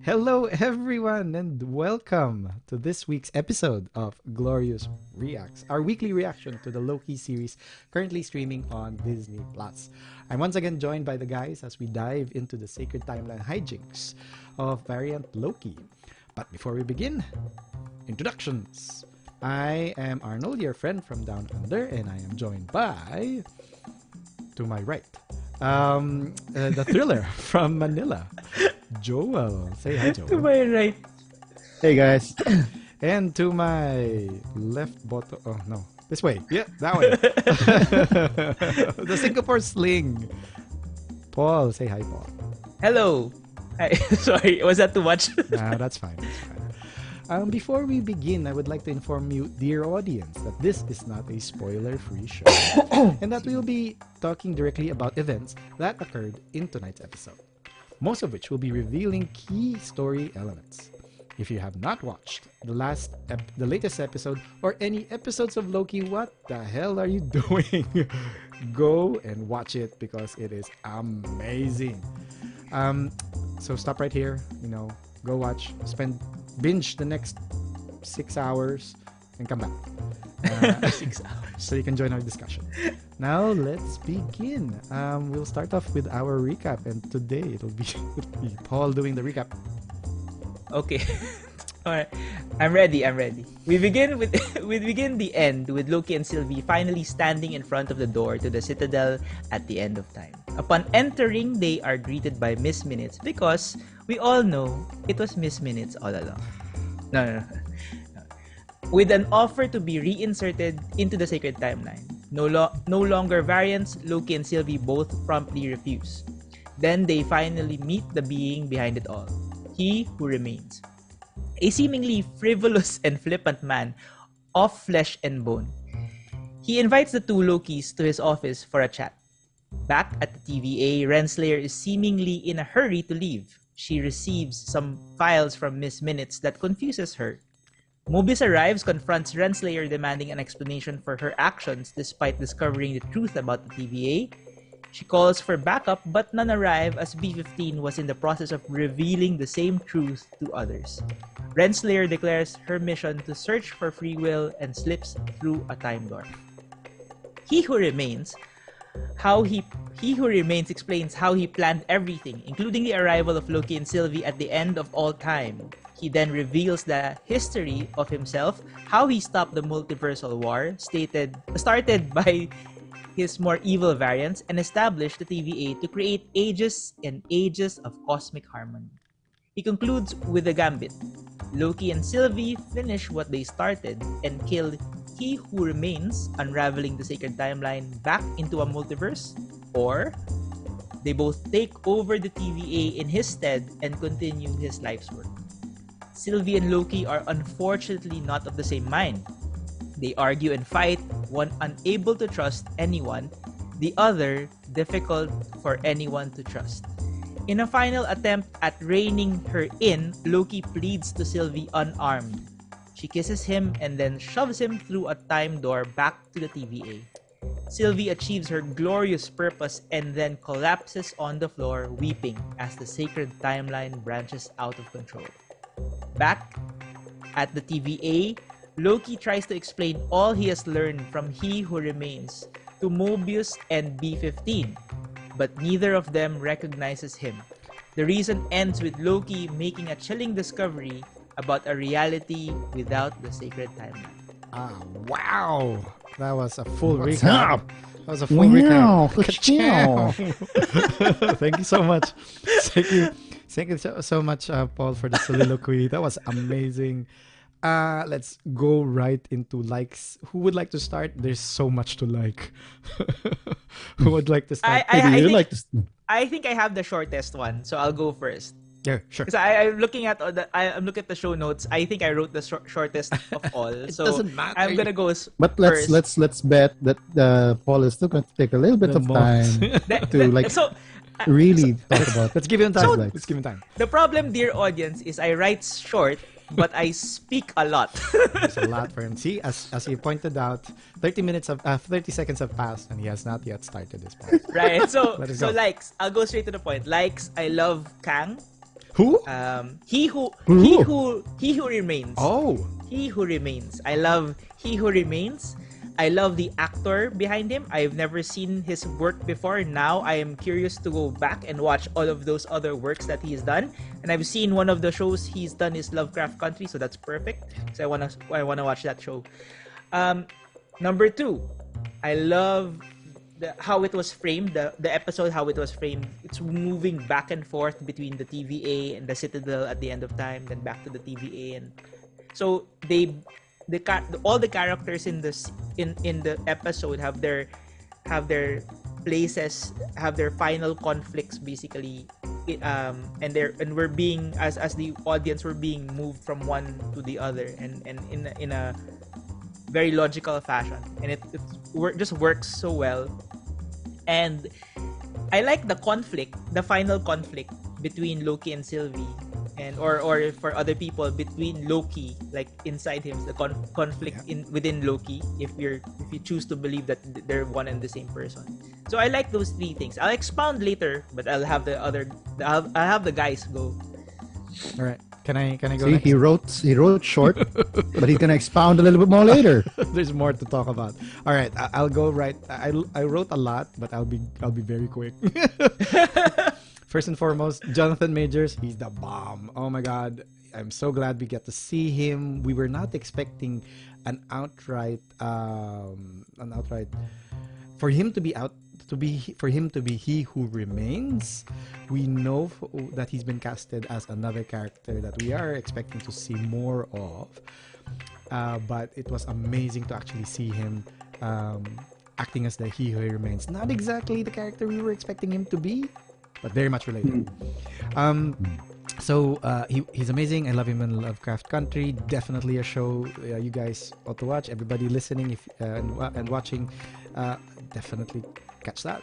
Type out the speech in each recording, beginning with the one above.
Hello, everyone, and welcome to this week's episode of Glorious Reacts, our weekly reaction to the Loki series currently streaming on Disney Plus. I'm once again joined by the guys as we dive into the sacred timeline hijinks of variant Loki. But before we begin, introductions. I am Arnold, your friend from Down Under, and I am joined by, to my right, the thriller from Manila, Joel. Say hi, Joel. To my right. Hey guys. And to my left bottom. Oh no, this way. Yeah, that way. The Singapore sling. Paul, say hi, Paul. Hello. Hi. Sorry, was that too much? Nah, that's fine. That's fine. Before we begin, I would like to inform you, dear audience, that this is not a spoiler-free show, and that we will be talking directly about events that occurred in tonight's episode, most of which will be revealing key story elements. If you have not watched the latest episode or any episodes of Loki, what the hell are you doing? Go and watch it because it is amazing. So stop right here, go watch, binge the next 6 hours and come back. 6 hours. So you can join our discussion. Now let's begin. We'll start off with our recap, and today it'll be Paul doing the recap. Okay. Alright. I'm ready. We begin the end with Loki and Sylvie finally standing in front of the door to the Citadel at the end of time. Upon entering, they are greeted by Miss Minutes because we all know it was Miss Minutes all along. No. With an offer to be reinserted into the sacred timeline. No longer variants, Loki and Sylvie both promptly refuse. Then they finally meet the being behind it all. He who remains. A seemingly frivolous and flippant man of flesh and bone. He invites the two Lokis to his office for a chat. Back at the TVA, Renslayer is seemingly in a hurry to leave. She receives some files from Miss Minutes that confuses her. Mobius arrives, confronts Renslayer demanding an explanation for her actions despite discovering the truth about the TVA. She calls for backup but none arrive as B-15 was in the process of revealing the same truth to others. Renslayer declares her mission to search for free will and slips through a time door. He Who Remains explains how he planned everything, including the arrival of Loki and Sylvie at the end of all time. He then reveals the history of himself, how he stopped the multiversal war, started by his more evil variants, and established the TVA to create ages and ages of cosmic harmony. He concludes with a gambit. Loki and Sylvie finish what they started and kill He Who Remains, unraveling the sacred timeline back into a multiverse, or they both take over the TVA in his stead and continue his life's work. Sylvie and Loki are unfortunately not of the same mind. They argue and fight, one unable to trust anyone, the other difficult for anyone to trust. In a final attempt at reining her in, Loki pleads to Sylvie unarmed. She kisses him and then shoves him through a time door back to the TVA. Sylvie achieves her glorious purpose and then collapses on the floor weeping as the sacred timeline branches out of control. Back at the TVA, Loki tries to explain all he has learned from He Who Remains to Mobius and B-15, but neither of them recognizes him. The reason ends with Loki making a chilling discovery about a reality without the sacred timeline. Wow! That was a full What's recap. up? That was a full recap. Ka-chow. Thank you so much. Thank you so much, Paul, for the soliloquy. That was amazing. Let's go right into likes. Who would like to start? There's so much to like. Who would like to start? I think I have the shortest one, so I'll go first. Yeah, sure. Because I'm looking at the show notes. I think I wrote the shortest of all. So doesn't matter. I'm gonna go But first. let's bet that Paul is still going to take a little bit The of time to So really talk about. Let's give him time. So- Let's give him time. the problem, dear audience, is I write short, but I speak a lot. There's a lot for him. See, as he pointed out, 30 seconds have passed, and he has not yet started this part. Right. So Let us go. likes. I'll go straight to the point. Likes. I love Kang. Who? He who remains. Oh. He Who Remains. I love He Who Remains. I love the actor behind him. I've never seen his work before. Now I am curious to go back and watch all of those other works that he's done. And I've seen one of the shows he's done is Lovecraft Country, so that's perfect. So I wanna watch that show. Number 2, I love how it was framed, the episode, how it was framed. It's moving back and forth between the TVA and the Citadel at the end of time, then back to the TVA, and so all the characters in the episode have their places, have their final conflicts basically, and we're being as the audience, we're being moved from one to the other, and in a very logical fashion, and it just works so well. And I like the final conflict between Loki and Sylvie, and or for other people between Loki, like inside him, the conflict within Loki, if you choose to believe that they're one and the same person. So I like those 3 things. I'll expound later, but I'll have the guys go. All right. Can I go See, next? he wrote short, but he's gonna expound a little bit more later. There's more to talk about. All right, I'll go right. I wrote a lot, but I'll be very quick. First and foremost, Jonathan Majors, he's the bomb. Oh my God, I'm so glad we get to see him. We were not expecting an outright for him to be He Who Remains. We know that he's been casted as another character that we are expecting to see more of. But it was amazing to actually see him acting as the He Who Remains. Not exactly the character we were expecting him to be, but very much related. So he's amazing. I love him in Lovecraft Country. Definitely a show you guys ought to watch. Everybody listening and watching, definitely catch that.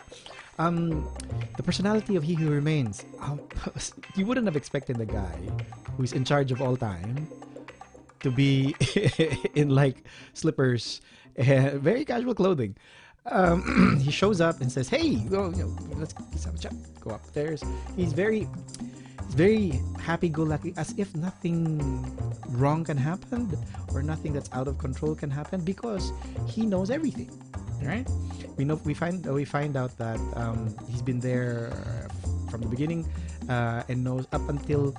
The personality of He Who Remains. You wouldn't have expected the guy who's in charge of all time to be in like slippers and very casual clothing. He shows up and says, "Hey, let's have a chat." Go upstairs. He's very happy-go-lucky, as if nothing wrong can happen or nothing that's out of control can happen, because he knows everything. Right? We find out that he's been there from the beginning and knows up until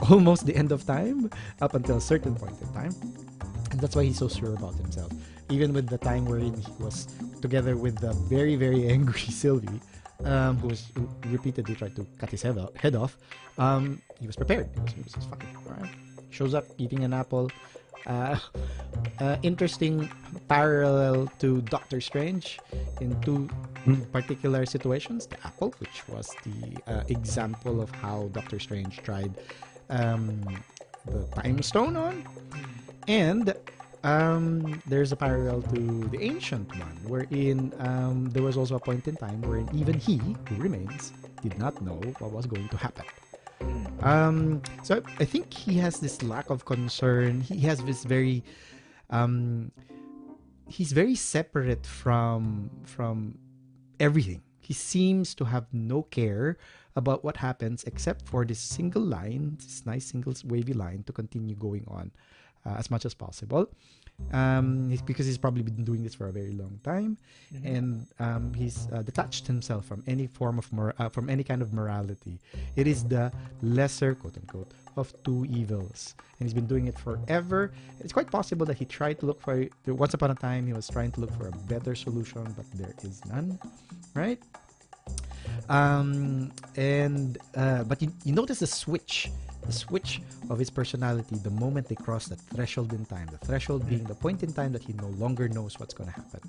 almost the end of time, up until a certain point in time, and that's why he's so sure about himself. Even with the time wherein he was together with the very, very angry Sylvie, who repeatedly tried to cut his head off, he was prepared. He was just fine. All right. Shows up eating an apple. Interesting parallel to Doctor Strange in 2 particular situations. The apple, which was the example of how Doctor Strange tried the time stone on, and there's a parallel to the Ancient One, wherein there was also a point in time wherein even He Who Remains did not know what was going to happen. So I think he has this lack of concern. He has this very he's very separate from everything. He seems to have no care about what happens except for this single line, this nice single wavy line, to continue going on as much as possible. Because he's probably been doing this for a very long time, and he's detached himself from any form of from any kind of morality. It is the lesser, quote unquote, of 2 evils, and he's been doing it forever. It's quite possible that he tried to look for, once upon a time, he was trying to look for a better solution, but there is none, right? But you notice the switch of his personality the moment they cross the threshold in time. The threshold being the point in time that he no longer knows what's going to happen.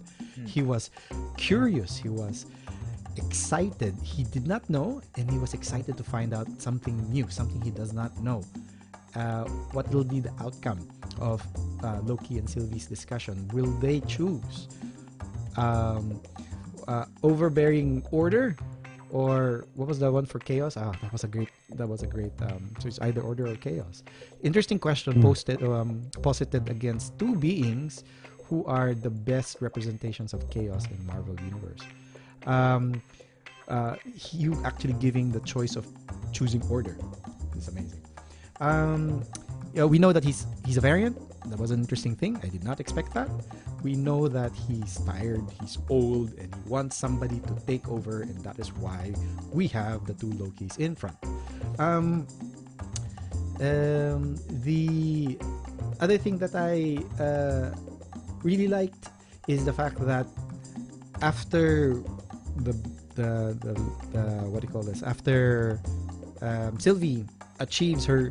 He was curious. He was excited. He did not know, and he was excited to find out something new, something he does not know. What will be the outcome of Loki and Sylvie's discussion? Will they choose overbearing order, or what was the one for chaos? That was a great. So it's either order or chaos. Interesting question posited against 2 beings who are the best representations of chaos in Marvel Universe. You actually giving the choice of choosing order. It's amazing. We know that he's a variant. That was an interesting thing. I did not expect that. We know that he's tired, he's old, and he wants somebody to take over, and that is why we have the two Lokis in front. The other thing that I really liked is the fact that after the what do you call this? After Sylvie achieves her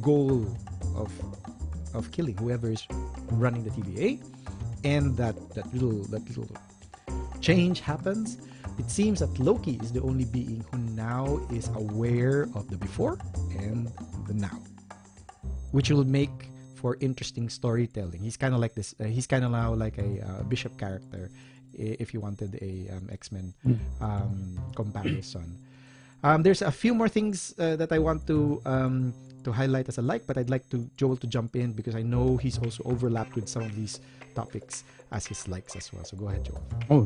goal of killing whoever is running the TVA, and that little change happens, it seems that Loki is the only being who now is aware of the before and the now, which will make for interesting storytelling. He's kind of like this. He's kind of now like a Bishop character, if you wanted a X-Men comparison. There's a few more things that I want to highlight as a like, but I'd like Joel to jump in because I know he's also overlapped with some of these topics as his likes as well. So go ahead, Joel. Oh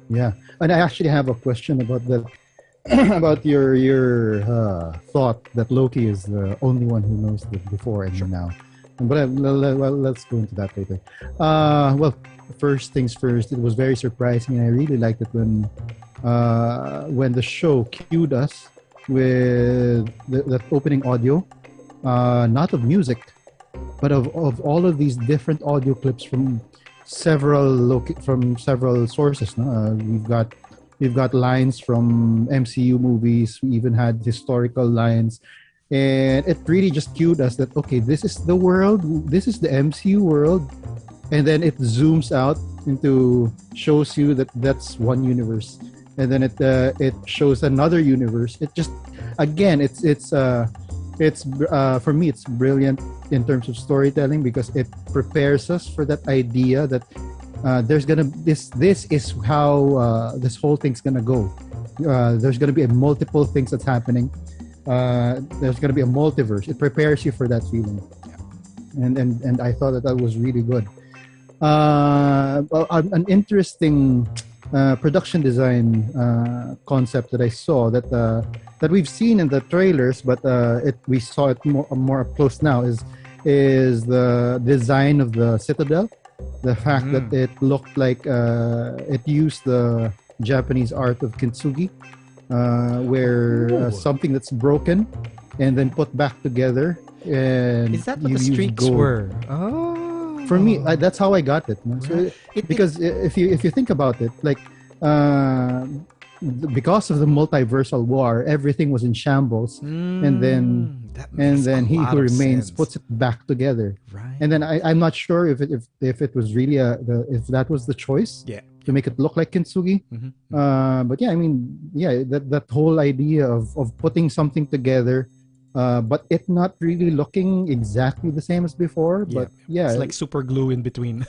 yeah. And I actually have a question about that, about your thought that Loki is the only one who knows the before and the now. But let's go into that later. Well, first things first, it was very surprising, and I really liked it when the show cued us with the opening audio, not of music, but of all of these different audio clips from several sources. No? We've got lines from MCU movies. We even had historical lines, and it really just cued us that okay, this is the world, this is the MCU world, and then it zooms out into shows you that that's one universe, and then it shows another universe. It just again, it's for me, it's brilliant in terms of storytelling because it prepares us for that idea that there's gonna this is how this whole thing's gonna go. There's gonna be multiple things that's happening. There's gonna be a multiverse. It prepares you for that feeling, and I thought that was really good. An interesting production design concept that I saw that we've seen in the trailers, but we saw it more up close now is the design of the Citadel. The fact that it looked like it used the Japanese art of kintsugi, where something that's broken and then put back together. And is that what the streaks were? Oh, for me, that's how I got it. No? So because if you think about it, like because of the multiversal war, everything was in shambles, and then He Who Remains puts it back together. Right. And then I'm not sure if it was really if that was the choice. Yeah. To make it look like kintsugi. But yeah, I mean, yeah, that whole idea of putting something together, but it not really looking exactly the same as before. But yeah, it's like super glue in between.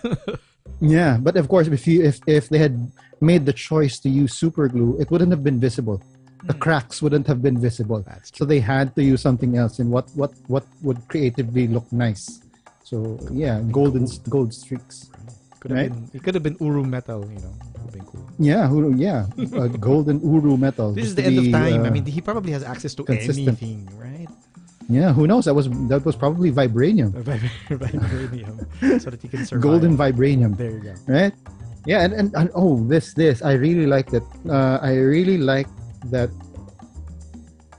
Yeah, but of course, if they had made the choice to use super glue, it wouldn't have been visible. The cracks wouldn't have been visible. That's true. So they had to use something else, and what would creatively look nice. So yeah, gold streaks. It could have been Uru metal, Would have been cool. Yeah, golden Uru metal. This is the end of time. I mean, he probably has access to consistent. anything, right? Yeah, who knows? That was probably vibranium. Vibranium, so that he can survive. Golden vibranium. There you go. Right? Yeah, and this I really liked it. I really liked that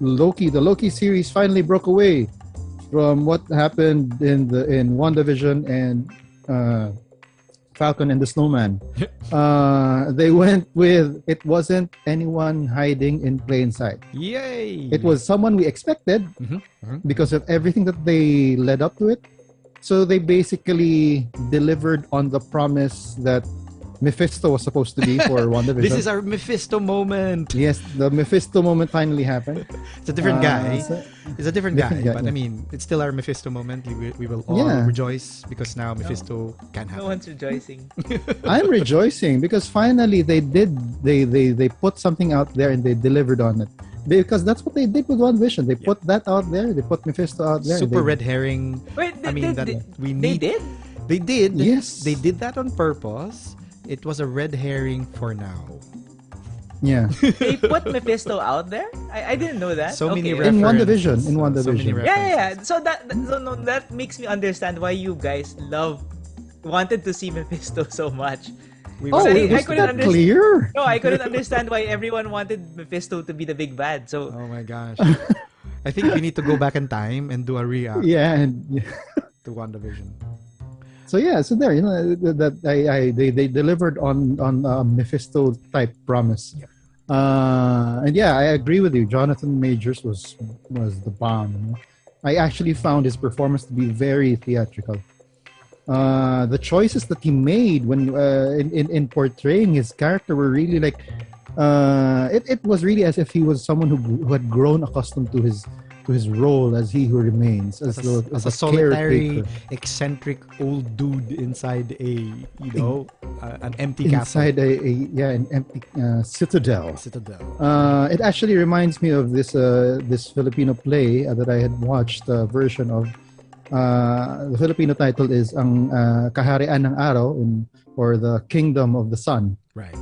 the Loki series finally broke away from what happened in WandaVision and Falcon and the Snowman. They went with it wasn't anyone hiding in plain sight. Yay! It was someone we expected because of everything that they led up to it. So they basically delivered on the promise that Mephisto was supposed to be for WandaVision. This is our Mephisto moment. Yes, the Mephisto moment finally happened. It's a different guy. It's a different guy, but I mean, it's still our Mephisto moment. We will all rejoice because now Mephisto can happen. No one's rejoicing. I'm rejoicing because finally they put something out there and they delivered on it. Because that's what they did with WandaVision. They put that out there. They put Mephisto out there. Super red herring. Wait, They did. They did. Yes. They did that on purpose. It was a red herring for now. Yeah. They put Mephisto out there? I didn't know that. So many Okay. In references. WandaVision. In So many WandaVision. references. So that makes me understand why you guys wanted to see Mephisto so much. We Oh, wanted to was get to that know. clear? No, I couldn't understand why everyone wanted Mephisto to be the big bad. So Oh my gosh. I think we need to go back in time and do a react Yeah, and to WandaVision. so yeah, so there, that they delivered on Mephisto type promise. Yep. And yeah, I agree with you. Jonathan Majors was the bomb. I actually found his performance to be very theatrical. The choices that he made when in portraying his character were really like it was really as if he was someone who had grown accustomed to his role as he who remains as As a a solitary, caretaker eccentric old dude inside an empty castle. inside an empty citadel. Citadel. It actually reminds me of this Filipino play that I had watched version of. The Filipino title is ang Kaharian ng Araw or the Kingdom of the Sun. Right.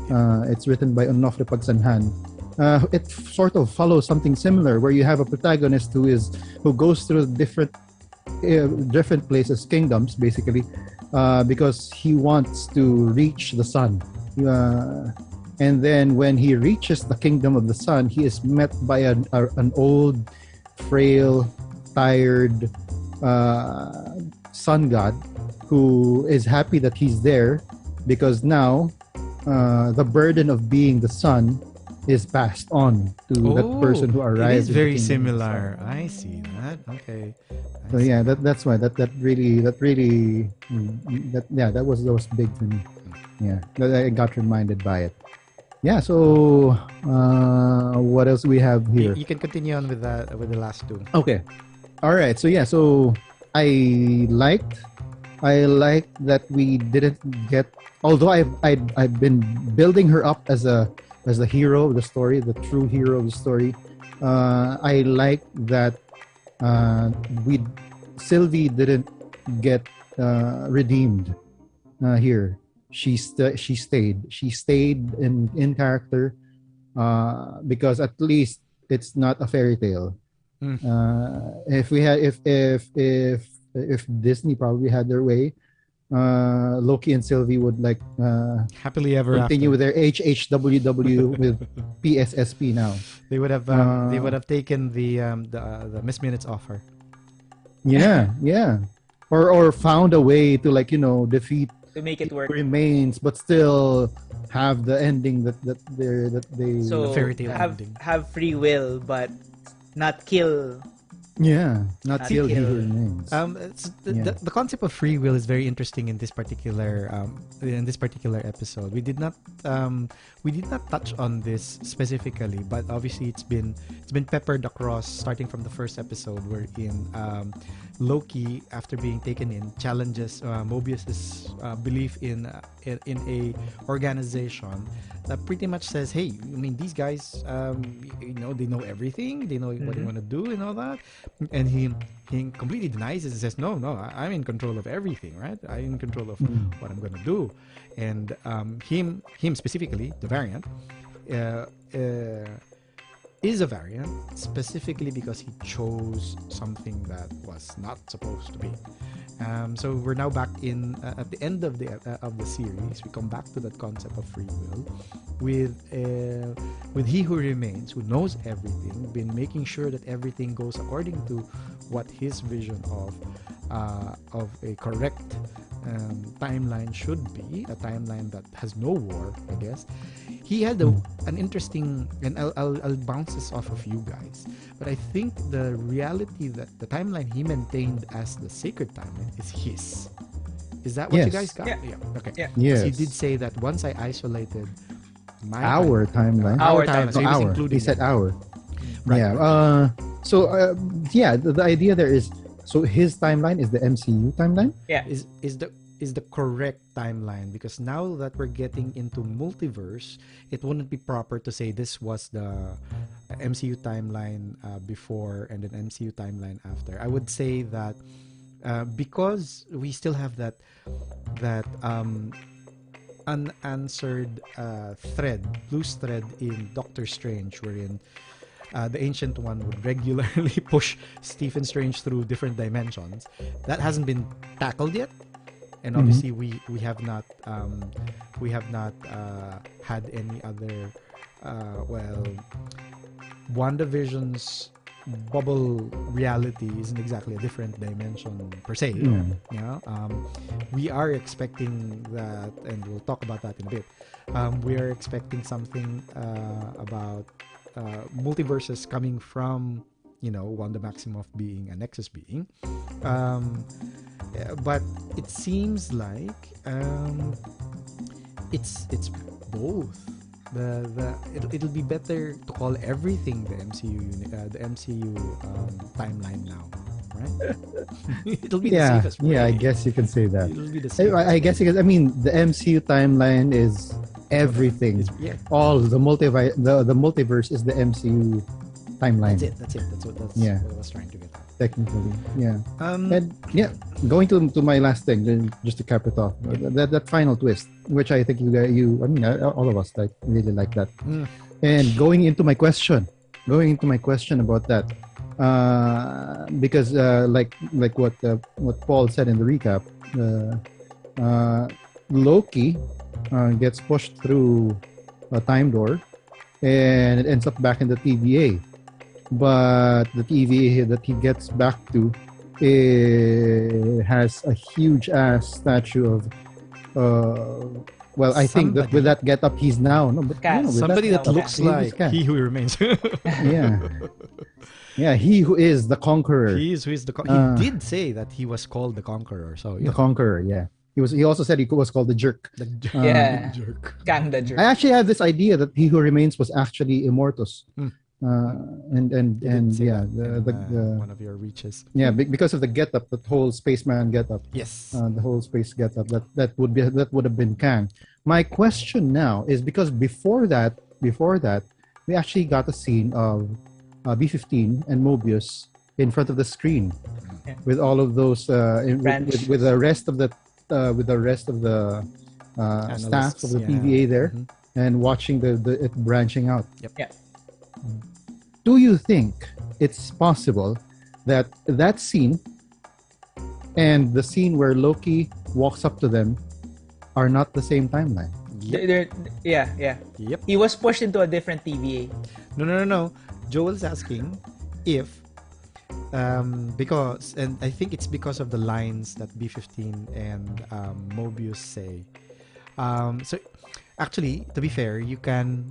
It's written by Onofre Pagsanhan. It sort of follows something similar where you have a protagonist who goes through different places, kingdoms basically, because he wants to reach the sun. And then when he reaches the kingdom of the sun, he is met by an old, frail, tired sun god who is happy that he's there because now the burden of being the sun is passed on to that person who arrived. It is in the very kingdom of the similar. sun. I see that. Okay. So yeah, that's why that was big for me. Yeah, I got reminded by it. Yeah. So what else we have here? You can continue on with the last two. Okay. All right. So yeah. So I liked that we didn't get. Although I've been building her up as the hero of the story, the true hero of the story. I like that Sylvie didn't get redeemed here. She stayed in character because at least it's not a fairy tale. If we had if Disney probably had their way, Loki and Sylvie would Happily ever continue after. with their HHWW with PSSP now. They would have taken the Miss Minutes offer. Yeah. Or found a way to defeat to make it work. remains, but still have the ending that they So The fairy tale ending. have free will, but not kill. not Not kill he kill. who remains. The concept of free will is very interesting in this particular episode. We did not touch on this specifically, but obviously it's been peppered across starting from the first episode wherein Loki, after being taken in, challenges Mobius's belief in a organization that pretty much says, hey, I mean, these guys they know everything, they know what they want to do and all that, and he completely denies it and says, no, I'm in control of everything, right? I'm in control of what I'm gonna do. And him specifically, the variant, is a variant specifically because he chose something that was not supposed to be. So we're now back in at the end of the series. We come back to that concept of free will with he who remains, who knows everything, been making sure that everything goes according to what his vision of a correct timeline should be, a timeline that has no war, I guess. He had an interesting, and I'll bounce this off of you guys, but I think the reality that the timeline he maintained as the sacred timeline is his. Is that what you Yes. guys got? Yeah. Okay. Yeah. Yes. He did say that once I isolated my Our timeline. our Our timeline, so he was Hour. including He said that. hour. Right. Yeah. The idea there is, so his timeline is the MCU timeline. Yeah. Is the correct timeline, because now that we're getting into multiverse, it wouldn't be proper to say this was the MCU timeline before and then MCU timeline after. I would say that because we still have that unanswered loose thread in Doctor Strange, wherein the Ancient One would regularly push Stephen Strange through different dimensions. That hasn't been tackled yet, and obviously we have not had any other WandaVision's bubble reality isn't exactly a different dimension per se. We are expecting that, and we'll talk about that in a bit. We are expecting something about multiverses coming from Wanda Maximoff being a Nexus being, but it seems like it's both. It'll be better to call everything the MCU timeline now, right? It'll be the safest way. Yeah, I guess you can say that. It'll be the safest I guess because the MCU timeline is everything. All the multiverse is the MCU timeline. That's it. That's what I was trying to get at. Technically, yeah. And going to my last thing, then just to cap it off, that final twist, which I think all of us really like that. And going into my question about that, because like what Paul said in the recap, Loki gets pushed through a time door, and it ends up back in the TVA. But the TVA that he gets back to has a huge ass statue of I think that with that get up he's now somebody that looks like he who remains. He who is the conqueror. He did say that he was called the conqueror. So the conqueror, yeah. He also said he was called the jerk. The jerk. Kang the jerk. I actually have this idea that he who remains was actually Immortus. One of your reaches. Yeah, because of the getup, that whole spaceman getup. Yes. The whole space getup. That would have been Kang. My question now is because before that, we actually got a scene of B-15 and Mobius in front of the screen with all of those with the rest of the staff of the TVA there and watching it branching out. Yep. Yeah. Do you think it's possible that scene and the scene where Loki walks up to them are not the same timeline? Yep. Yep. He was pushed into a different TVA. No. Joel's asking if because, and I think it's because of the lines that B-15 and Mobius say. So actually, to be fair, you can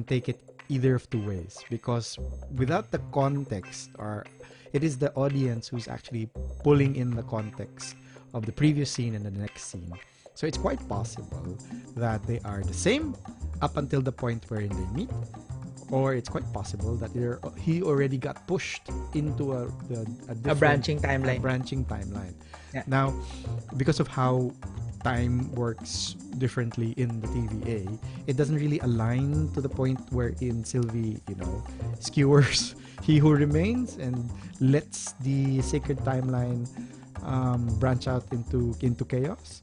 take it either of two ways, because without the context, or it is the audience who's actually pulling in the context of the previous scene and the next scene. So it's quite possible that they are the same up until the point wherein they meet, or it's quite possible that he already got pushed into a branching timeline. Yeah. Now, because of how time works differently in the TVA, it doesn't really align to the point wherein Sylvie, skewers He Who Remains and lets the sacred timeline branch out into chaos.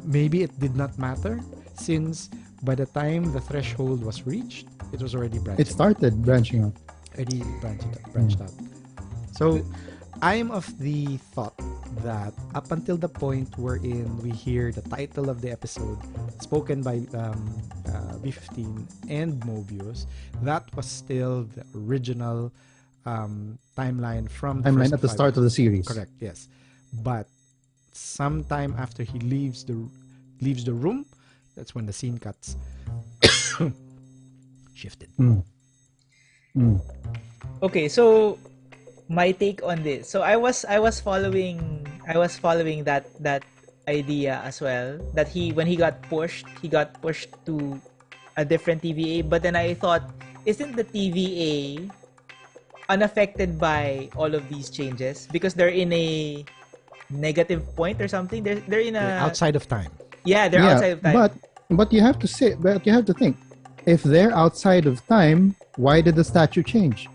Maybe it did not matter, since by the time the threshold was reached, it was already branching. It started branching out. Already branched out. So I'm of the thought that up until the point wherein we hear the title of the episode spoken by B-15 and Mobius, that was still the original timeline from the timeline at the start of the series. Correct, yes. But sometime after he leaves the room, that's when the scene cuts shifted. Okay, so my take on this. So I was following that idea as well, that when he got pushed to a different TVA. But then I thought, isn't the TVA unaffected by all of these changes because they're in a negative point or something? They're in a outside of time. Yeah, they're outside of time. But you have to think, if they're outside of time, why did the statue change?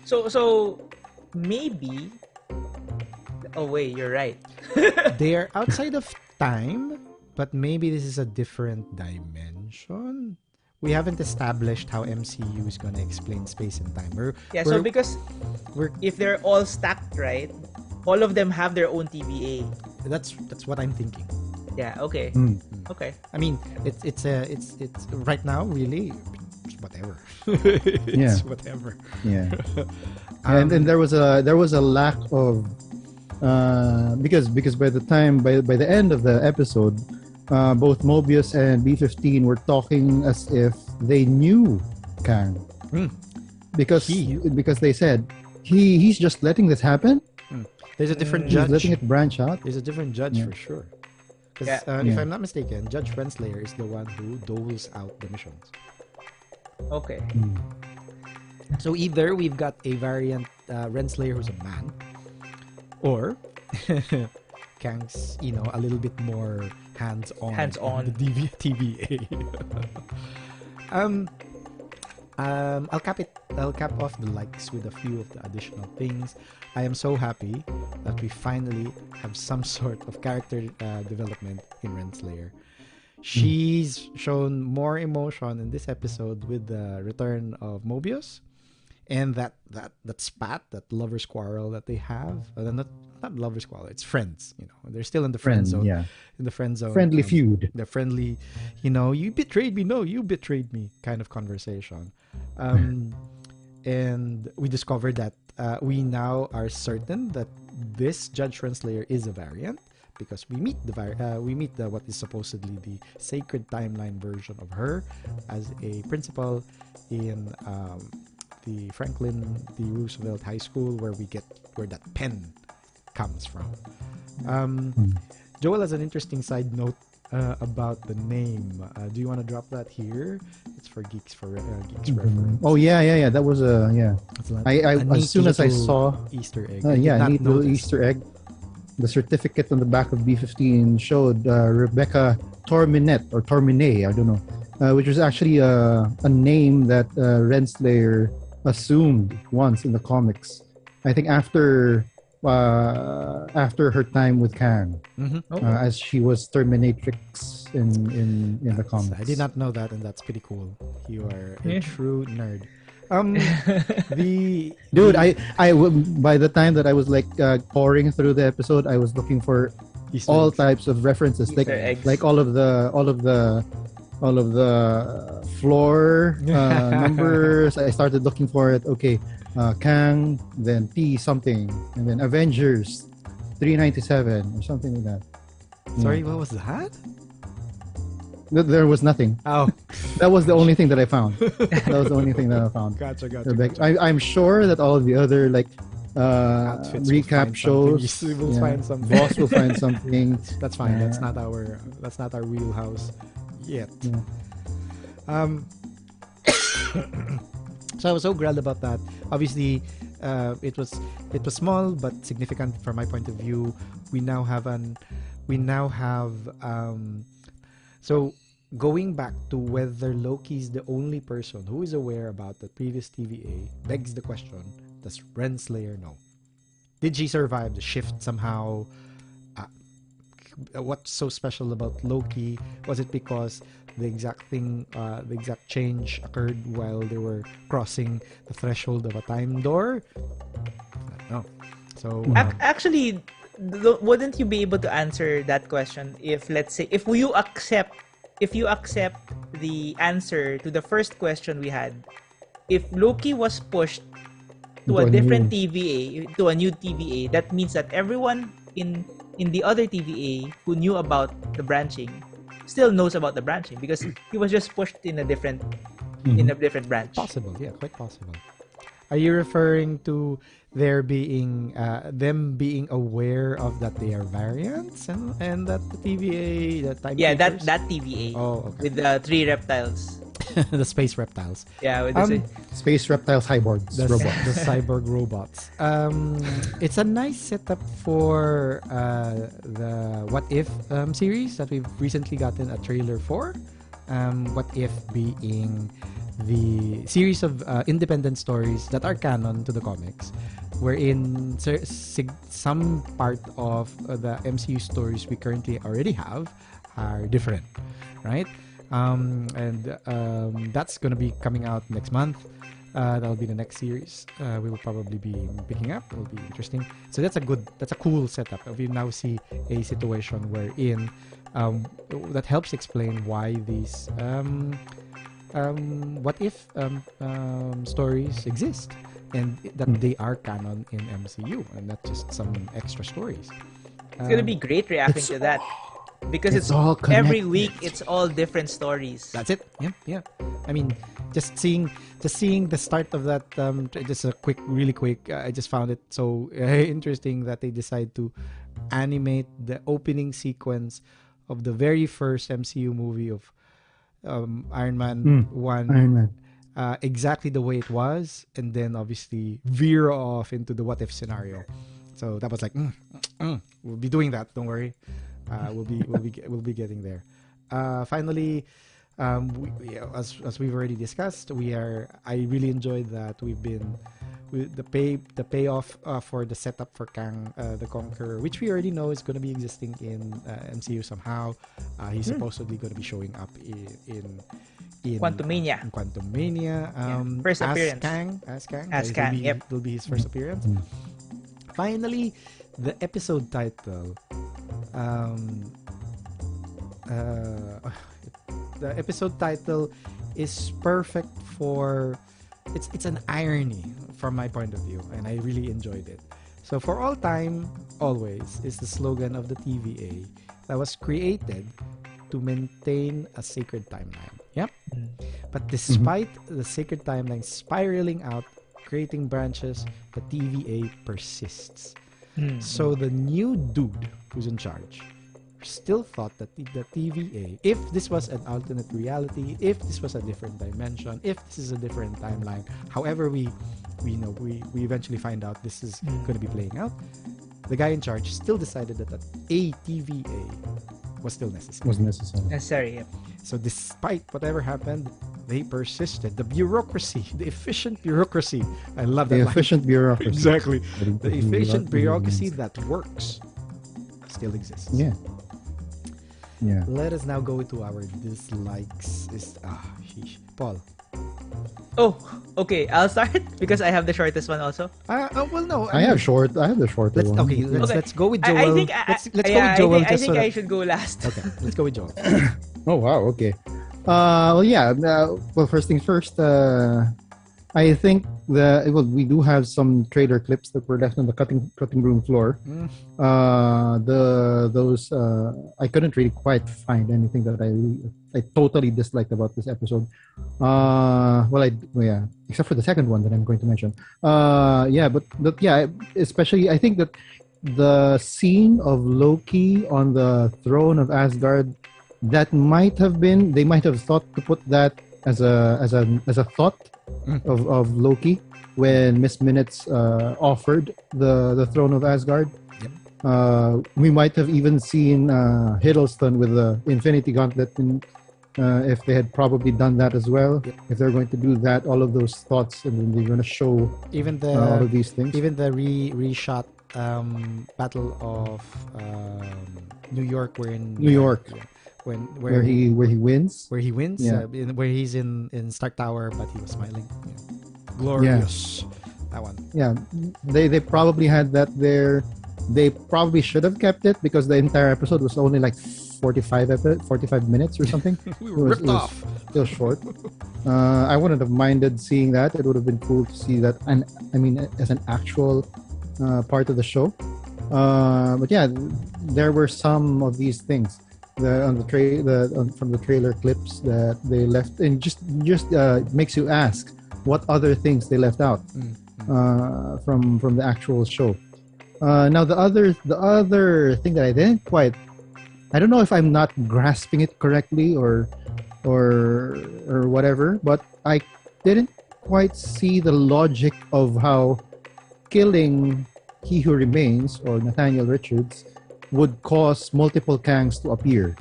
So maybe. Oh wait, you're right. They are outside of time, but maybe this is a different dimension. We haven't established how MCU is gonna explain space and time. So because we're if they're all stacked, right, all of them have their own TVA. that's what I'm thinking. Yeah. Okay. Mm. Okay. I mean, it's right now really it's whatever. Yeah. Whatever. Yeah. And then there was a lack of because by the end of the episode, both Mobius and B-15 were talking as if they knew Kang. Mm. Because they said he's just letting this happen. There's a different He's judge. letting it branch out. There's a different judge Yeah. for sure. Because Yeah. if I'm not mistaken, Judge Renslayer is the one who doles out the missions. Okay. Mm. So either we've got a variant Renslayer who's a man, or Kang's, a little bit more hands-on. Hands-on. The TVA. I'll cap off the likes with a few of the additional things. I am so happy that we finally have some sort of character development in Renslayer. She's shown more emotion in this episode with the return of Mobius and that spat, that lover's quarrel that they have. Not lover's quarrel, it's friends. They're still in the friend zone. Yeah. In the friend zone. Friendly feud. The friendly, you betrayed me. No, you betrayed me kind of conversation. And we discovered that we now are certain that this Judge Renslayer is a variant because we meet what is supposedly the sacred timeline version of her as a principal in the Franklin D. Roosevelt High School, where that pen comes from. Joel has an interesting side note about the name. Do you want to drop that here? It's for geeks reference. Oh yeah. That was It's a as soon as I little saw Easter egg. a neat little notice. Easter egg. The certificate on the back of B-15 showed Rebecca Torminet or Torminet, I don't know, which was actually a name that Renslayer assumed once in the comics. I think after her time with Kang, as she was Terminatrix in the comics. I did not know that, and that's pretty cool. You are a Yeah. true nerd. By the time that I was pouring through the episode, I was looking for Easter all eggs. types of references, Easter eggs. like all of the floor numbers. I started looking for it. Okay, Kang, then T something, and then Avengers 397 or something like that. Sorry, what was that? There was nothing. Oh, That was the only thing that I found. gotcha. I'm sure that all of the other Outfits will recap find shows, something. We'll find something. Boss will find something. That's fine. Yeah. That's not our wheelhouse yet. Yeah. So I was so glad about that. Obviously, it was small but significant from my point of view. We now have so going back to whether Loki is the only person who is aware about the previous TVA begs the question: does Renslayer know? Did she survive the shift somehow? What's so special about Loki? Was it because the exact change occurred while they were crossing the threshold of a time door? I don't know. So Actually, wouldn't you be able to answer that question if, let's say, if you accept the answer to the first question we had, if Loki was pushed to a different TVA, to a new TVA, that means that everyone in the other TVA who knew about the branching still knows about the branching because he was just pushed in a different branch. possible, yeah, quite possible. Are you referring to there being them being aware of that they are variants and that the TVA, the time keepers? that TVA. Oh, okay. With the 3 reptiles. The space reptiles. Yeah, with the Space reptiles, cyborgs, The robots. cyborg robots. It's a nice setup for the What If series that we've recently gotten a trailer for. What If being the series of independent stories that are canon to the comics, wherein some part of the MCU stories we currently already have are different, right? And that's gonna be coming out next month. That'll be the next series. We will probably be picking up. It'll be interesting. So that's a cool setup. We now see a situation wherein that helps explain why these what if stories exist and that they are canon in MCU and not just some extra stories. It's gonna be great reacting to that because it's all every connected. week it's all different stories. That's it. Yeah. I mean, just seeing the start of that. Just a really quick. I just found it so interesting that they decide to animate the opening sequence of the very first MCU movie of Iron Man 1 Iron Man. exactly the way it was, and then obviously veer off into the what if scenario. So that was like, we'll be doing that. Don't worry, we'll be getting there. Finally, as we've already discussed, I really enjoyed that we've been with the payoff for the setup for Kang the Conqueror, which we already know is going to be existing in MCU somehow. He's supposedly going to be showing up in Quantumania. In Quantumania. First as appearance. Kang. As Kang, yep. Will be his first appearance. Finally, the episode title. The episode title is perfect for it's an irony from my point of view, and I really enjoyed it. So for all time, always is the slogan of the TVA that was created to maintain a sacred timeline. Yep. But despite the sacred timeline spiraling out, creating branches, the TVA persists. So the new dude who's in charge still thought that the TVA, if this was an alternate reality, if this was a different dimension, if this is a different timeline, however we eventually find out this is going to be playing out, the guy in charge still decided that a TVA was still necessary. Was necessary. Necessary. Yep. So despite whatever happened, they persisted. The bureaucracy, the efficient bureaucracy. I love that The line. efficient bureaucracy. Exactly. The efficient bureaucracy that works still exists. Yeah. Yeah. Let us now go to our dislikes. Sheesh. Paul. Oh, okay. I'll start because I have the shortest one also. Well, no. I have the shorter one. Okay, let's go with Joel. I think let's go with Joel. I think I should go last. Okay, let's go with Joel. Oh wow. Okay. Well, yeah. Well, first things first. I think we do have some trailer clips that were left on the cutting room floor. Those I couldn't really quite find anything that I totally disliked about this episode. Except for the second one that I'm going to mention. But especially I think that the scene of Loki on the throne of Asgard, they might have thought to put that as a thought of Loki when Miss Minutes offered the throne of Asgard. Yep. We might have even seen Hiddleston with the Infinity Gauntlet if they had probably done that as well. Yep. If they're going to do that, all of those thoughts, and then they're going to show Even all the of these things. even the reshot Battle of New York, New York. Where he wins. where he wins, Yeah. where he's in Stark Tower, but he was smiling. Glorious. That one. Yeah, they probably had that there. They probably should have kept it because the entire episode was only like 45 minutes or something. We It were was ripped off. Still short. I wouldn't have minded seeing that. It would have been cool to see that, and I mean, as an actual part of the show. But yeah, there were some of these things from the trailer clips that they left, and just makes you ask what other things they left out from the actual show. Now the other thing that I don't know if I'm not grasping it correctly or whatever, but I didn't quite see the logic of how killing He Who Remains or Nathaniel Richards would cause multiple Kangs to appear.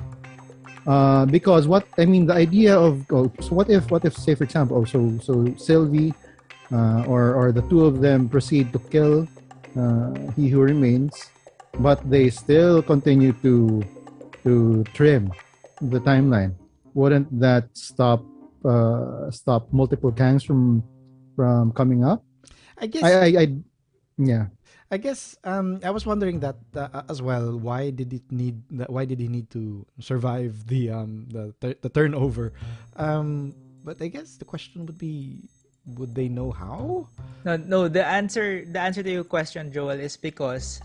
Because the idea of what if say for example so Sylvie or the two of them proceed to kill He Who Remains, but they still continue to trim the timeline, wouldn't that stop multiple Kangs from coming up? I I guess I, I yeah. I was wondering that as well. Why did he need to survive the turnover? But I guess the question would be, would they know how? No, no. The answer to your question, Joel, is because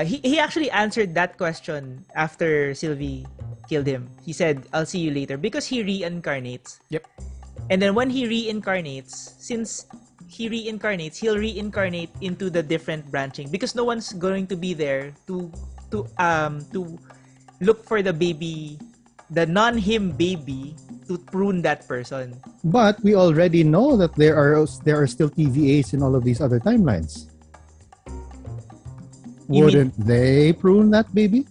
he actually answered that question after Sylvie killed him. He said, "I'll see you later," because he reincarnates. Yep. And then when he reincarnates, since he reincarnates, he'll reincarnate into the different branching because no one's going to be there to look for the baby, the non-him baby, to prune that person. But we already know that there are still TVAs in all of these other timelines. You mean, Wouldn't they prune that baby?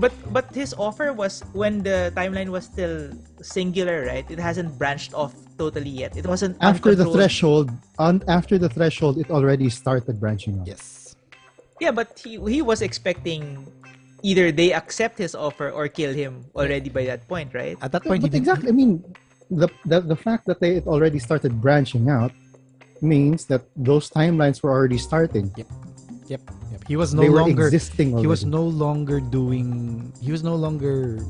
but his offer was when the timeline was still singular, right? It hasn't branched off totally yet. It wasn't After the uncontrolled. threshold, it already started branching out. Yes. Yeah, but he was expecting either they accept his offer or kill him already by that point, right? At that point, But exactly, I mean, the fact that it already started branching out means that those timelines were already starting. Yep. He was no They were longer existing already. he was no longer doing. He was no longer,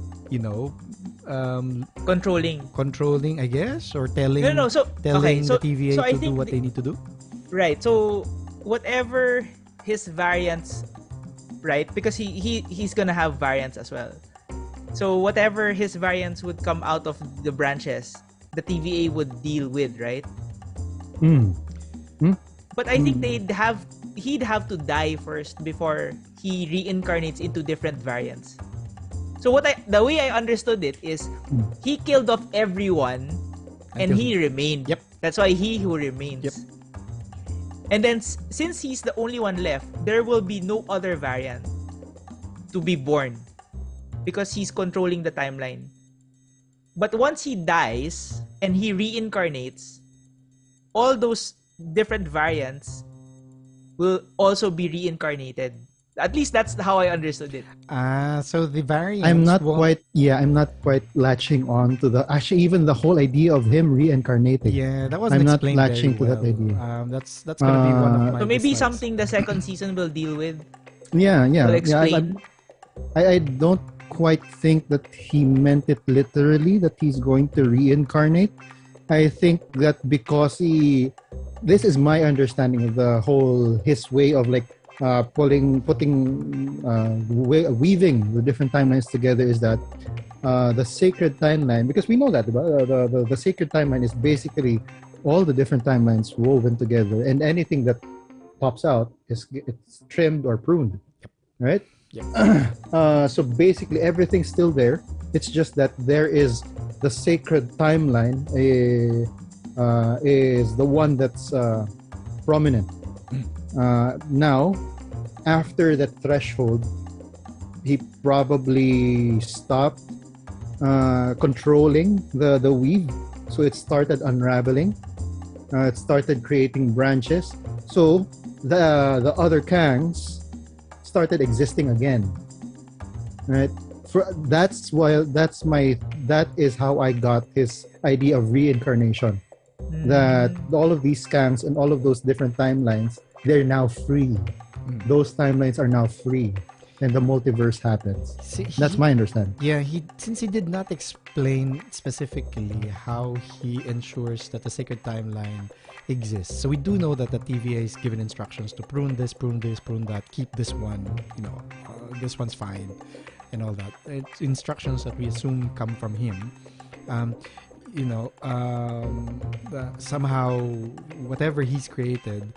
Controlling. I guess, or telling No, no. So telling okay, so the TVA so I to do think what they need to do. right. So whatever his variants, right? Because he's gonna have variants as well. So whatever his variants would come out of the branches, the TVA would deal with, right? Mm. But I think he'd have to die first before he reincarnates into different variants. So the way I understood it is he killed off everyone and Until he remained. Yep. That's why he who remains. Yep. And then since he's the only one left, there will be no other variant to be born because he's controlling the timeline. But once he dies and he reincarnates, all those different variants will also be reincarnated. At least that's how I understood it. So the variants. I'm not won't- quite latching on to the actually even the whole idea of him reincarnating. Yeah, that wasn't I'm not explained latching very to that well. idea. That's gonna be one of my. So maybe dislikes. something the second season will deal with. Yeah. Will explain. I don't quite think that he meant it literally that he's going to reincarnate. I think that because this is my understanding of the whole his way of like weaving the different timelines together is that the sacred timeline, because we know that the sacred timeline is basically all the different timelines woven together, and anything that pops out it's trimmed or pruned, right? Yep. So basically everything's still there. It's just that there is the sacred timeline is the one that's prominent. Now, after that threshold, he probably stopped controlling the weave, so it started unraveling. It started creating branches. So the other Kangs started existing again, right? That is how I got his idea of reincarnation. That all of these Kangs and all of those different timelines, they're now free. Those timelines are now free, and the multiverse happens. That's my understanding. Yeah, since he did not explain specifically how he ensures that the sacred timeline exists. So we do know that the TVA is given instructions to prune this, prune that, keep this one, this one's fine, and all that. It's instructions that we assume come from him. Somehow whatever he's created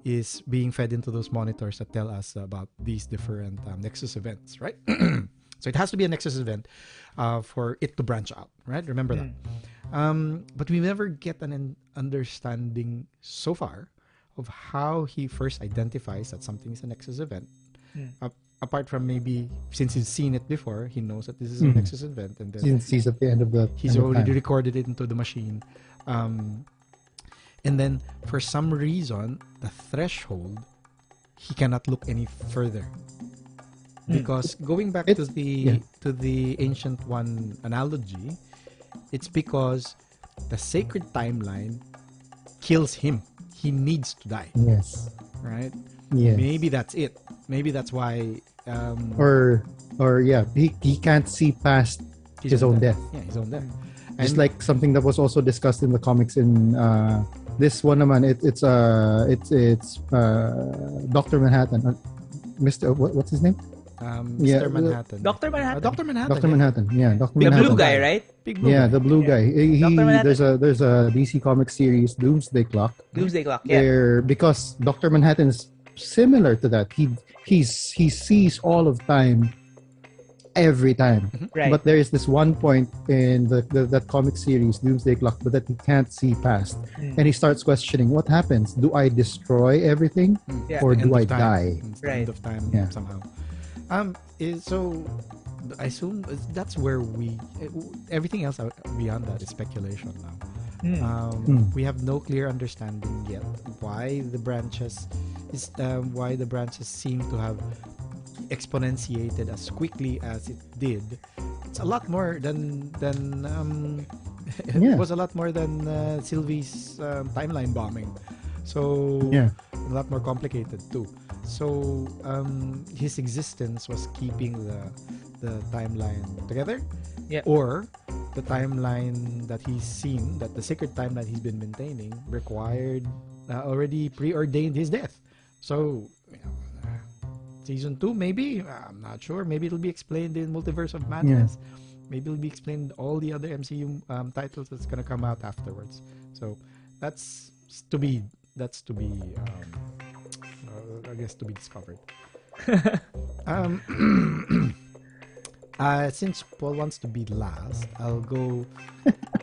is being fed into those monitors that tell us about these different Nexus events, right? So it has to be a Nexus event for it to branch out, right? Remember that. But we never get an understanding so far of how he first identifies that something is a Nexus event. Apart from maybe since he's seen it before, he knows that this is a Nexus event, and then Since he's at the end of the he's already recorded it into the machine. And then for some reason, the threshold, he cannot look any further. Because going back to the Ancient One analogy, it's because the sacred timeline kills him. He needs to die. Yes. Right? Yes. Maybe that's it. Maybe that's why he can't see past his own death. Yeah, his own death. Just like something that was also discussed in the comics in this one naman, it's Dr. Manhattan. Mr. What's his name? Mr. Manhattan. Dr. Manhattan. Dr. Manhattan. Dr. Manhattan. Yeah, Dr. The Manhattan. blue guy, right? Big blue Yeah, guy. the blue guy. Dr. Manhattan. There's a DC Comics series, Doomsday Clock. Doomsday Clock, yeah. Where because Dr. Manhattan is similar to that. He sees all of time every time. Right. But there is this one point in that comic series, Doomsday Clock, but that he can't see past. And he starts questioning, what happens? Do I destroy everything? Yeah. Or The do end I of time. die? It's the Right. end of time somehow. So I assume that's where everything else beyond that is speculation now. We have no clear understanding yet why the branches seem to have exponentiated as quickly as it did. It's a lot more than it was a lot more than Sylvie's timeline bombing. So a lot more complicated too. So his existence was keeping the timeline together, or the timeline that he's seen, that the sacred timeline he's been maintaining, required already preordained his death. So season 2, maybe, I'm not sure. Maybe it'll be explained in Multiverse of Madness. Maybe it'll be explained in all the other MCU titles that's gonna come out afterwards. So that's to be I guess to be discovered. Since Paul wants to be last, I'll go.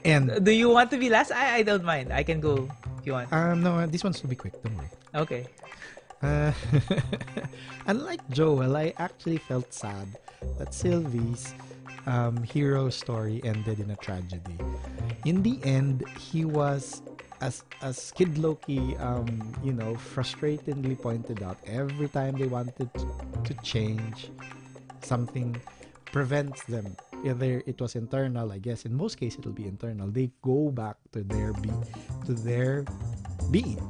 And do you want to be last? I don't mind. I can go if you want. no, this one's to be quick. Don't worry. Okay. Unlike Joel, I actually felt sad that Sylvie's hero story ended in a tragedy. In the end, he was, as Kid Loki, frustratedly pointed out, every time they wanted to change, something prevents them. Either it was internal, I guess. In most cases, it'll be internal. They go back to their being,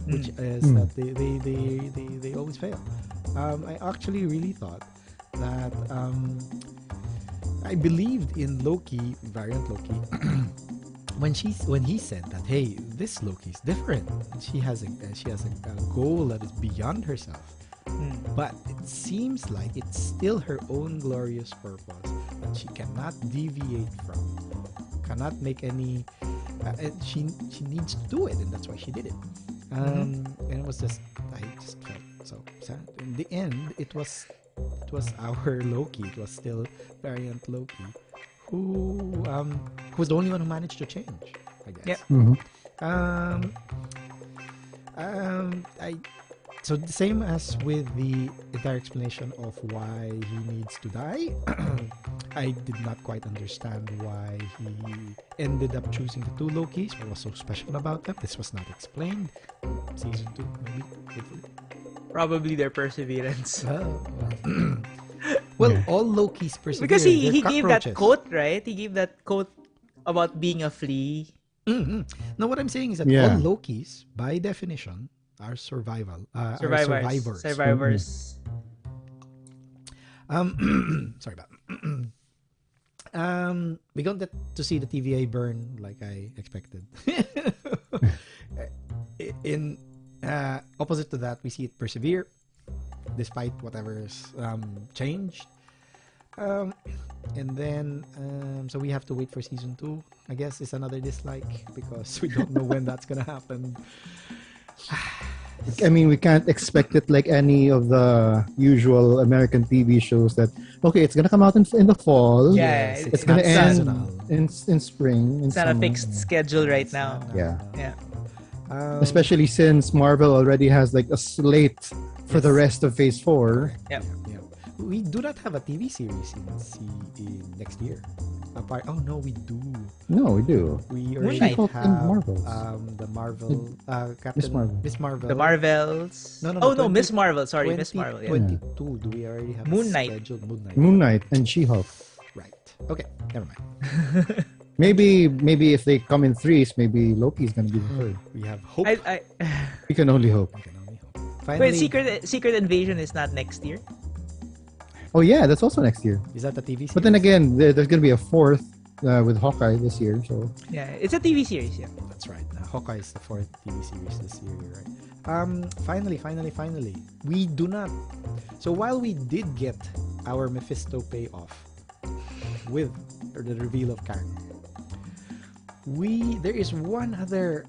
which is that they always fail. I actually really thought that I believed in Loki, variant Loki, when he said that, hey, this Loki is different. She has a goal that is beyond herself. But it seems like it's still her own glorious purpose that she cannot deviate from, cannot make any. She needs to do it, and that's why she did it. And it was I just felt so sad. In the end, it was our Loki. It was still variant Loki, who was the only one who managed to change, I guess. So the same as with the entire explanation of why he needs to die, I did not quite understand why he ended up choosing the two Lokis. What was so special about them? This was not explained. Season 2, maybe. Hopefully. Probably their perseverance. Well, all Lokis persevere. Because he They're gave that cockroaches. quote, right? He gave that quote about being a flea. No, what I'm saying is that all Lokis, by definition, are survivors. Survivors. Sorry about. We don't get to see the TVA burn like I expected. In opposite to that, we see it persevere despite whatever's changed. And then, so we have to wait for season 2. I guess it's another dislike because we don't know when that's gonna happen. I mean, we can't expect it like any of the usual American TV shows that, okay, it's gonna come out in the fall. Yeah, it's gonna not end seasonal. in spring. It's not a fixed schedule right now. Yeah. Especially since Marvel already has like a slate for the rest of Phase 4. Yep. we do not have a TV series in next year. Oh no, we do. No, we do. We Moon already Knight. She-Hulk have and Marvels. the Marvel Captain Marvel. Miss Marvel. The Marvels. No, Oh no, 20 Miss Marvel. Sorry, Miss Marvel. Yeah. 2022. Do we already have Moon Knight. scheduled Moon Knight? Moon Knight and She-Hulk. Right. Okay. Never mind. Maybe if they come in threes, maybe Loki's gonna be the third. We have hope. I We can only hope. We can only hope. Finally, wait. Secret Invasion is not next year. Oh yeah, that's also next year. is that the TV series? But then again, there's gonna be a fourth with Hawkeye this year. So Yeah, it's a TV series. Yeah. That's right. Hawkeye is the 4th TV series this year. You're right. Finally, we do not. So while we did get our Mephisto payoff with the reveal of Kang, there is one other.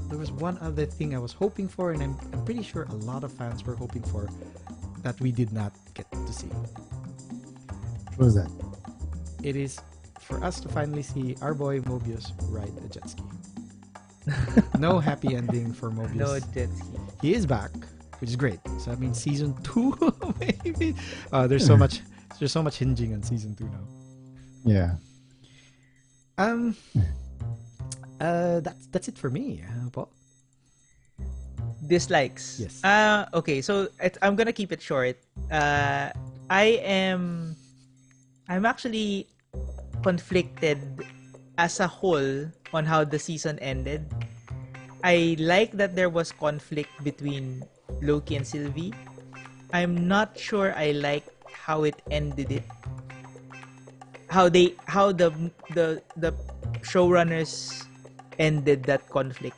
There was one other thing I was hoping for, and I'm pretty sure a lot of fans were hoping for that we did not get to see. what was that? It is for us to finally see our boy Mobius ride a jet ski. No happy ending for Mobius. No jet ski. He is back, which is great. So that means season 2 maybe. There's so much hinging on season 2 now. Yeah. That's it for me, Paul. Dislikes. Yes. Okay, so I'm gonna keep it short. I'm actually conflicted as a whole on how the season ended. I like that there was conflict between Loki and Sylvie. I'm not sure I like how it ended it. How the showrunners ended that conflict.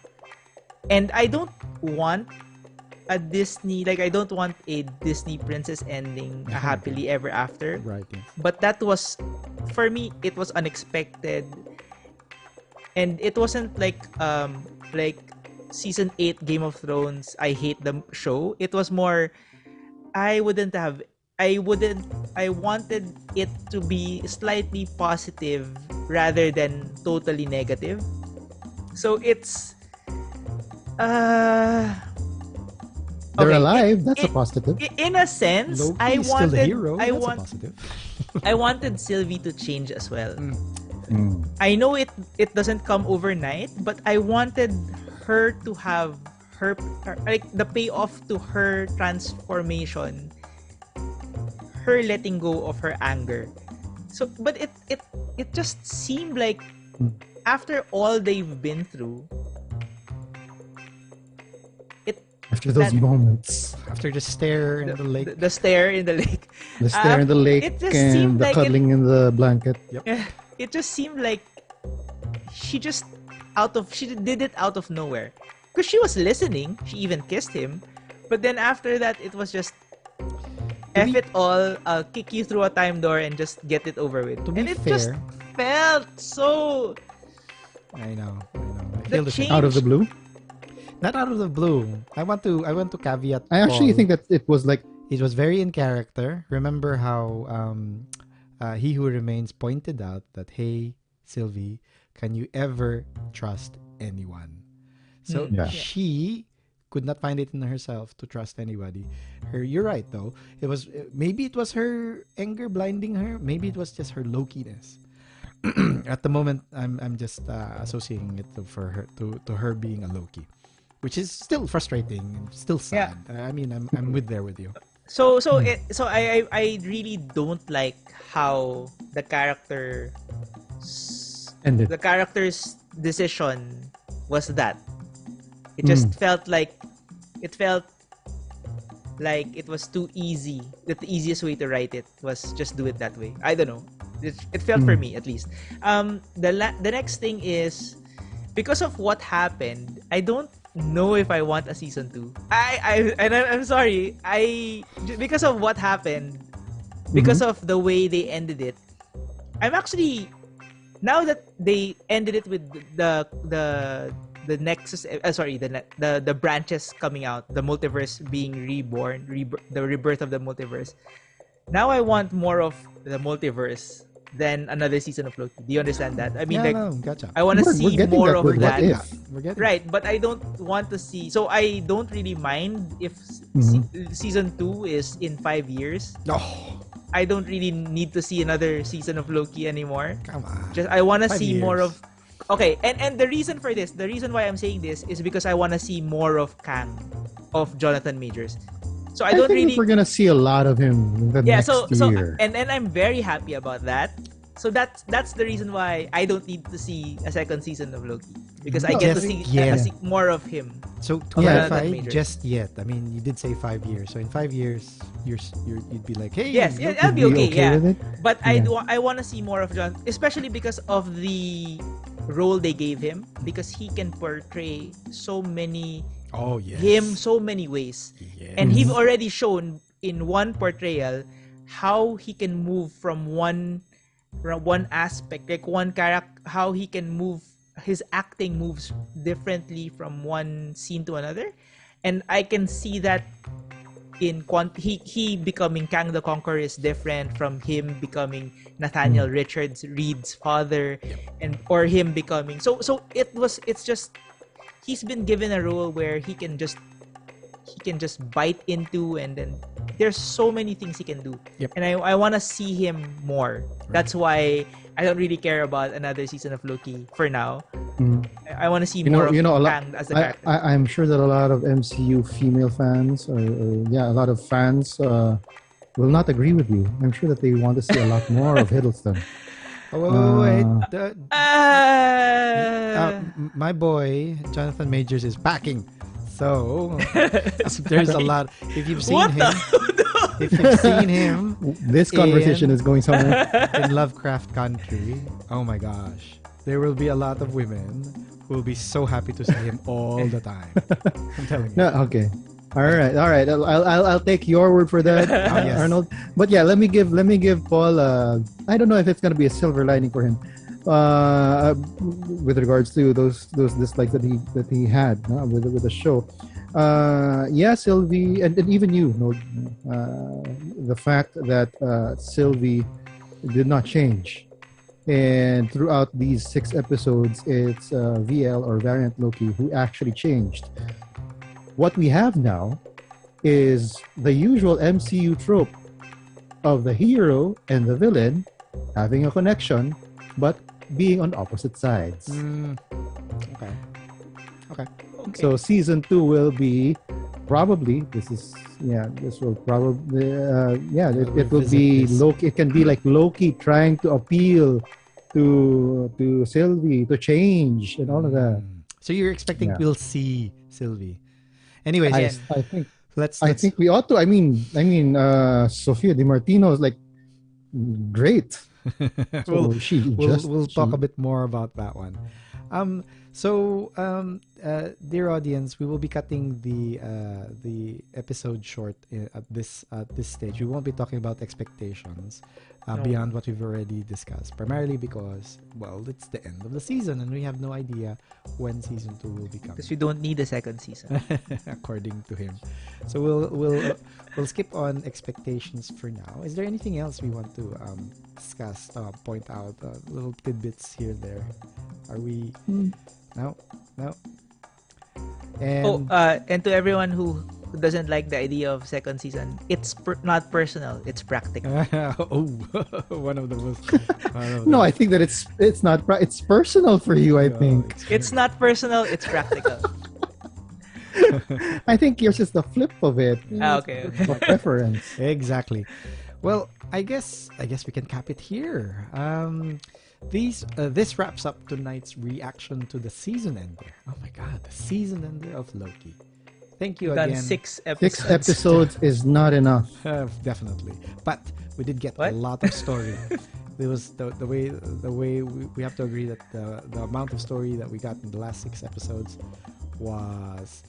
And I don't want a Disney princess ending, a happily ever after. Right. Yes. But that was, for me, it was unexpected. And it wasn't like season 8 Game of Thrones, I hate the show. It was more, I wanted it to be slightly positive rather than totally negative. So it's They're okay, alive. That's a positive. in a sense, Loki I is still the wanted hero. I That's a want positive. I wanted Sylvie to change as well. Mm. I know it doesn't come overnight, but I wanted her to have her like the payoff to her transformation, her letting go of her anger. So, but it just seemed like after all they've been through, After those moments, After the stare in the lake. the stare in the lake, the stare in the lake it just and seemed the like cuddling in the blanket. it just seemed like she did it out of nowhere, because she was listening. She even kissed him, but then after that it was just F it all. I'll kick you through a time door and just get it over with. To be And it fair, just felt so. I know. I The feel the same. change- Out of the blue. Not out of the blue. I want to caveat. I actually Paul. think that it was like It was very in character. Remember how He Who Remains pointed out that, hey, Sylvie, can you ever trust anyone? So Yeah. she could not find it in herself to trust anybody. You're right, though. Maybe it was her anger blinding her. Maybe it was just her Loki-ness. At the moment, I'm just associating it to her being a Loki, which is still frustrating and still sad. I mean, I'm with you. So I really don't like how the ended. character's decision was that. It just felt like it was too easy. That the easiest way to write it was just do it that way. I don't know. It felt for me at least. The next thing is, because of what happened, I don't know if I want a season 2. I'm sorry. Because of what happened, because of the way they ended it, I'm actually, now that they ended it with the nexus, the branches coming out, the multiverse being reborn, the rebirth of the multiverse. Now I want more of the multiverse than another season of Loki. Do you understand that? I mean, Yeah, like, no, gotcha. I want to We're see getting more that of with that. What If. We're getting Right, but I don't want to see. So I don't really mind if season 2 is in 5 years. Oh, I don't really need to see another season of Loki anymore. come on. Just I want to 5 see years. more of. Okay, and the reason for this, the reason why I'm saying this is because I want to see more of Kang, of Jonathan Majors. So I don't think really. we're gonna see a lot of him in the Yeah, next so year. and I'm very happy about that. So that's the reason why I don't need to see a second season of Loki, because I No, get to just see, yet. see more of him. So to Yeah. clarify, Majors. just yet. I mean, you did say 5 years. So in 5 years, you'd be like, hey, Yes, look, I'll be You'd okay. Yeah, with it? but Yeah. I want to see more of John, especially because of the role they gave him, because he can portray so many oh yes, him so many ways, Yes. and he's already shown in one portrayal how he can move from one aspect, like one character, how he can move, his acting moves differently from one scene to another, and I can see that in he becoming Kang the Conqueror is different from him becoming Nathaniel Richards Reed's father, and or him becoming it's just he's been given a role where he can just bite into, and then there's so many things he can do. Yep. And I want to see him more. That's why I don't really care about another season of Loki for now. I want to see more of a lot. Kang as a character. I'm sure that a lot of MCU female fans, or a lot of fans, will not agree with you. I'm sure that they want to see a lot more of Hiddleston. Oh, wait. Ah! My boy Jonathan Majors is packing, so there's a lot. If you've seen What him, if you've seen him This conversation is going somewhere. in Lovecraft Country, oh my gosh, there will be a lot of women who will be so happy to see him all the time. I'm telling you. No, okay. All right. I'll take your word for that, yes. Arnold. But yeah, let me give Paul. I don't know if it's gonna be a silver lining for him, with regards to those dislikes that he had with the show. Yeah, Sylvie, and even you know, the fact that Sylvie did not change, and throughout these 6 episodes, it's VL or Variant Loki who actually changed. What we have now is the usual MCU trope of the hero and the villain having a connection, but being on opposite sides. Okay. So season 2 will be probably it will be this. Loki. It can be like Loki trying to appeal to Sylvie to change and all of that. So you're expecting Yeah. we'll see Sylvie. Anyways, I think let's I think we ought to. I mean, Sofia Di Martino is like great. So we'll talk a bit more about that one. Dear audience, we will be cutting the episode short at this stage. We won't be talking about expectations beyond what we've already discussed. Primarily because, well, it's the end of the season and we have no idea when season 2 will be coming. Because we don't need a second season. According to him. So we'll skip on expectations for now. Is there anything else we want to discuss, point out, little tidbits here and there? Are we no? And And to everyone who doesn't like the idea of second season, it's not personal, it's practical. one of the most. No, I think that it's not. It's personal for you. I think. It's not personal, it's practical. I think yours is the flip of it. Okay. A preference. Exactly. Well, I guess we can cap it here. This wraps up tonight's reaction to the season ender. Oh my God, the season ender of Loki. Thank you Done again. 6 episodes. 6 episodes is not enough. Definitely, but we did get What? a lot of story. It was the way we have to agree that the amount of story that we got in the last 6 episodes was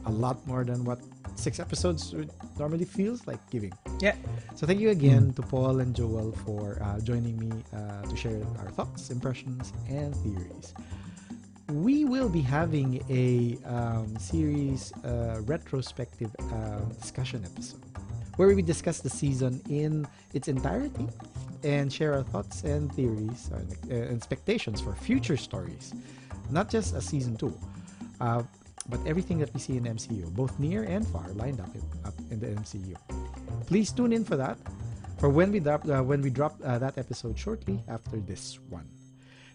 a lot more than what 6 episodes normally feels like giving. Yeah. So thank you again to Paul and Joel for joining me to share our thoughts, impressions, and theories. We will be having a series retrospective discussion episode where we discuss the season in its entirety and share our thoughts and theories and expectations for future stories, not just a season 2, but everything that we see in the MCU, both near and far, lined up in the MCU. Please tune in for that, for when we drop that episode shortly after this one.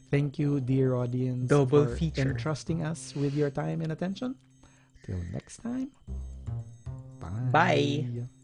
Thank you, dear audience, Double for feature. entrusting us with your time and attention. Till next time, bye. Bye.